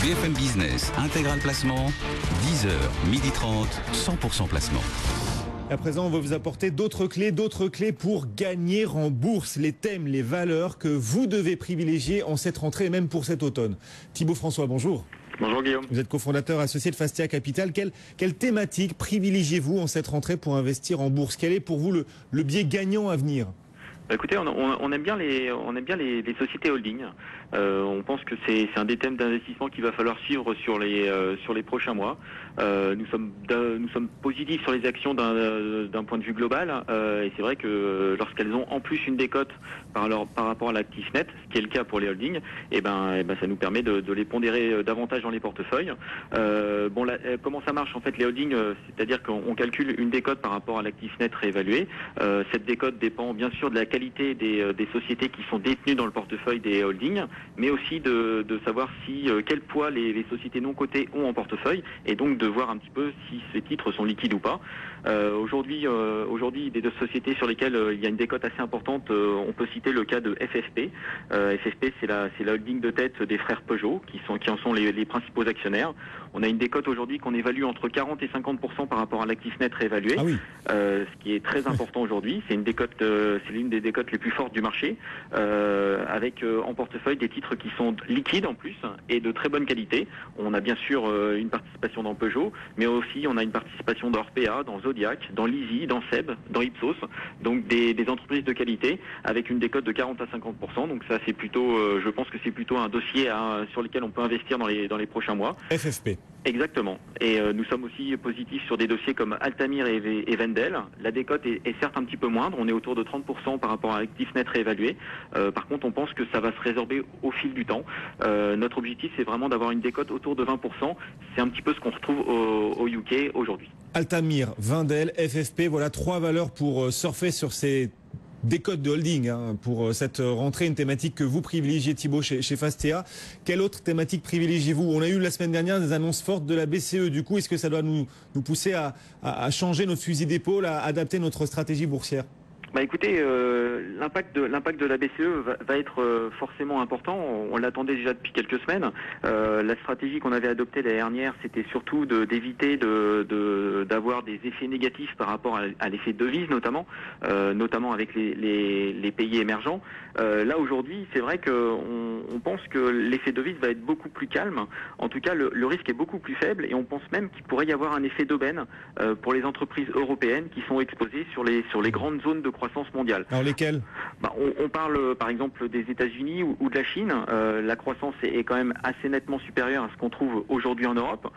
BFM Business, intégral placement, 10h, 12h30, 100% placement. À présent, on va vous apporter d'autres clés pour gagner en bourse. Les thèmes, les valeurs que vous devez privilégier en cette rentrée et même pour cet automne. Thibaut François, bonjour. Bonjour Guillaume. Vous êtes cofondateur associé de Fastia Capital. Quelle thématique privilégiez-vous en cette rentrée pour investir en bourse? Quel est pour vous le biais gagnant à venir? Écoutez, on aime bien les sociétés holding. On pense que c'est un des thèmes d'investissement qu'il va falloir suivre sur les prochains mois. Nous sommes positifs sur les actions d'un point de vue global, et c'est vrai que lorsqu'elles ont en plus une décote par rapport à l'actif net, ce qui est le cas pour les holdings, ça nous permet de les pondérer davantage dans les portefeuilles. Comment ça marche en fait les holdings? C'est-à-dire qu'on calcule une décote par rapport à l'actif net réévalué. Cette décote dépend bien sûr de la qualité des sociétés qui sont détenues dans le portefeuille des holdings, mais aussi de savoir quel poids les sociétés non cotées ont en portefeuille, et donc de voir un petit peu si ces titres sont liquides ou pas. Aujourd'hui, des deux sociétés sur lesquelles il y a une décote assez importante, on peut citer le cas de FFP. FFP, c'est la holding de tête des frères Peugeot, qui en sont les principaux actionnaires. On a une décote aujourd'hui qu'on évalue entre 40 et 50% par rapport à l'actif net réévalué, ce qui est très important aujourd'hui. C'est l'une des décotes les plus fortes du marché, avec en portefeuille des titres qui sont liquides en plus et de très bonne qualité. On a bien sûr une participation dans Peugeot, mais aussi on a une participation dans Orpea, dans Zodiac, dans Lizzie, dans Seb, dans Ipsos, donc des entreprises de qualité avec une décote de 40 à 50%. Donc ça, c'est plutôt, je pense que c'est plutôt un dossier sur lequel on peut investir dans les prochains mois. FFP. Exactement. Et nous sommes aussi positifs sur des dossiers comme Altamir et Wendel. La décote est certes un petit peu moindre, on est autour de 30% par rapport à l'actif net réévalué. Par contre, on pense que ça va se résorber au fil du temps. Notre objectif, c'est vraiment d'avoir une décote autour de 20%. C'est un petit peu ce qu'on retrouve au UK aujourd'hui. Altamir, Wendel, FFP, voilà 3 valeurs pour surfer sur ces décotes de holding pour cette rentrée, une thématique que vous privilégiez, Thibaut, chez Fastia. Quelle autre thématique privilégiez-vous? On a eu la semaine dernière des annonces fortes de la BCE. Du coup, est-ce que ça doit nous pousser à changer notre fusil d'épaule, à adapter notre stratégie boursière? Écoutez, l'impact de la BCE va être forcément important. On l'attendait déjà depuis quelques semaines. La stratégie qu'on avait adoptée l'année dernière, c'était surtout d'éviter d'avoir des effets négatifs par rapport à l'effet devise, notamment avec les pays émergents. Là aujourd'hui, c'est vrai qu'on pense que l'effet devise va être beaucoup plus calme. En tout cas, le risque est beaucoup plus faible, et on pense même qu'il pourrait y avoir un effet d'aubaine pour les entreprises européennes qui sont exposées sur les grandes zones de croissance mondiale. Alors lesquelles? On parle par exemple des États-Unis ou de la Chine. La croissance est quand même assez nettement supérieure à ce qu'on trouve aujourd'hui en Europe.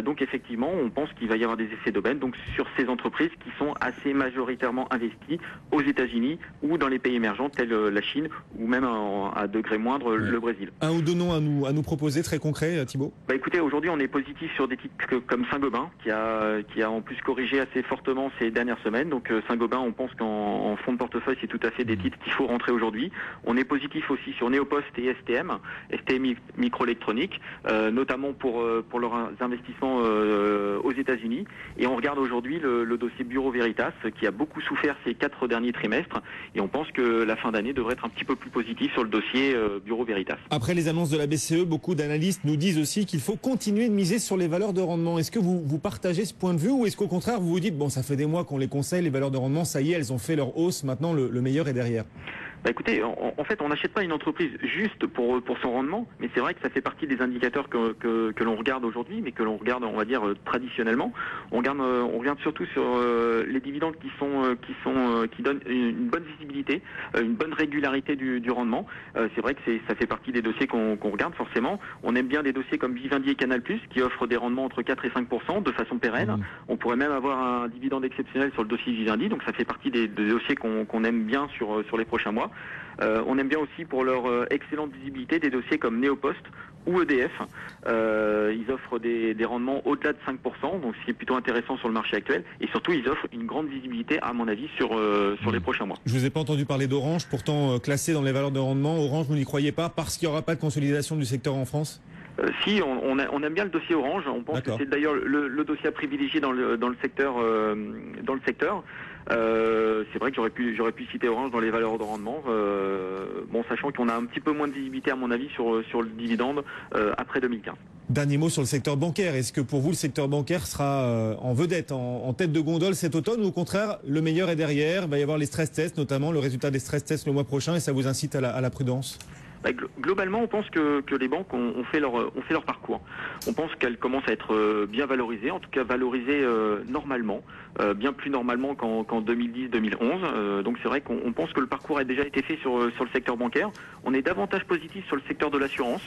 Donc effectivement, on pense qu'il va y avoir des effets d'aubaine donc sur ces entreprises qui sont assez majoritairement investies aux États-Unis ou dans les pays émergents tels la Chine ou même à degré moindre le Brésil. Un ou deux noms à nous proposer très concrets, Thibaut? Écoutez, aujourd'hui on est positif sur des titres comme Saint-Gobain qui a en plus corrigé assez fortement ces dernières semaines. Donc Saint-Gobain, on pense qu'en fonds de portefeuille, c'est tout à fait des titres qu'il faut rentrer aujourd'hui. On est positif aussi sur Neopost et STM Microélectronique, notamment pour leurs investissements aux États-Unis. Et on regarde aujourd'hui le dossier Bureau Veritas qui a beaucoup souffert ces 4 derniers trimestres. Et on pense que la fin d'année devrait être un petit peu plus positive sur le dossier Bureau Veritas. Après les annonces de la BCE, beaucoup d'analystes nous disent aussi qu'il faut continuer de miser sur les valeurs de rendement. Est-ce que vous partagez ce point de vue, ou est-ce qu'au contraire vous vous dites, bon, ça fait des mois qu'on les conseille, les valeurs de rendement, ça y est, elles ont fait leur hausse, maintenant le meilleur est derrière? Écoutez, en fait, on n'achète pas une entreprise juste pour son rendement, mais c'est vrai que ça fait partie des indicateurs que l'on regarde aujourd'hui, mais que l'on regarde, on va dire, traditionnellement. On regarde surtout sur les dividendes qui donnent une bonne visibilité, une bonne régularité du rendement. C'est vrai que ça fait partie des dossiers qu'on regarde forcément. On aime bien des dossiers comme Vivendi et Canal+, qui offrent des rendements entre 4 et 5% de façon pérenne. On pourrait même avoir un dividende exceptionnel sur le dossier Vivendi, donc ça fait partie des dossiers qu'on aime bien sur les prochains mois. On aime bien aussi pour leur excellente visibilité des dossiers comme Neopost ou EDF. Ils offrent des rendements au-delà de 5%, donc ce qui est plutôt intéressant sur le marché actuel. Et surtout, ils offrent une grande visibilité, à mon avis, sur les prochains mois. Je vous ai pas entendu parler d'Orange, pourtant classé dans les valeurs de rendement. Orange, vous n'y croyez pas parce qu'il n'y aura pas de consolidation du secteur en France? Si, on aime bien le dossier Orange. On pense que c'est d'ailleurs le dossier à privilégier dans le secteur. C'est vrai que j'aurais pu citer Orange dans les valeurs de rendement. Sachant qu'on a un petit peu moins de visibilité, à mon avis, sur le dividende après 2015. Dernier mot sur le secteur bancaire. Est-ce que pour vous, le secteur bancaire sera en vedette, en tête de gondole cet automne, ou au contraire, le meilleur est derrière? Il va y avoir les stress tests, notamment le résultat des stress tests le mois prochain, et ça vous incite à la prudence? Globalement, on pense que les banques ont fait leur parcours. On pense qu'elles commencent à être bien valorisées, en tout cas valorisées normalement, bien plus normalement qu'en 2010-2011. Donc c'est vrai qu'on pense que le parcours a déjà été fait sur le secteur bancaire. On est davantage positif sur le secteur de l'assurance.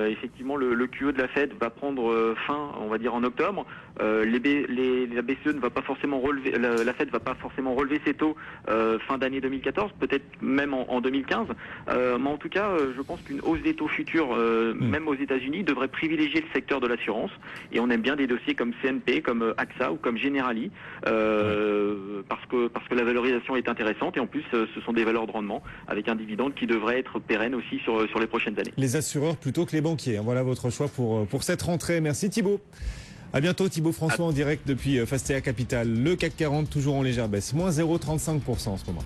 Effectivement, le QE de la Fed va prendre fin, on va dire en octobre. La BCE ne va pas forcément relever, la Fed va pas forcément relever ses taux fin d'année 2014, peut-être même en 2015. En tout cas, je pense qu'une hausse des taux futurs, même aux États-Unis, devrait privilégier le secteur de l'assurance. Et on aime bien des dossiers comme CNP, comme AXA ou comme Generali, parce que la valorisation est intéressante. Et en plus, ce sont des valeurs de rendement avec un dividende qui devrait être pérenne aussi sur les prochaines années. Les assureurs plutôt que les banquiers. Voilà votre choix pour cette rentrée. Merci Thibaut. À bientôt Thibaut François en direct depuis Fastea Capital. Le CAC 40 toujours en légère baisse, moins 0,35% en ce moment.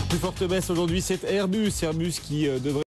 Plus forte baisse aujourd'hui, c'est Airbus qui devrait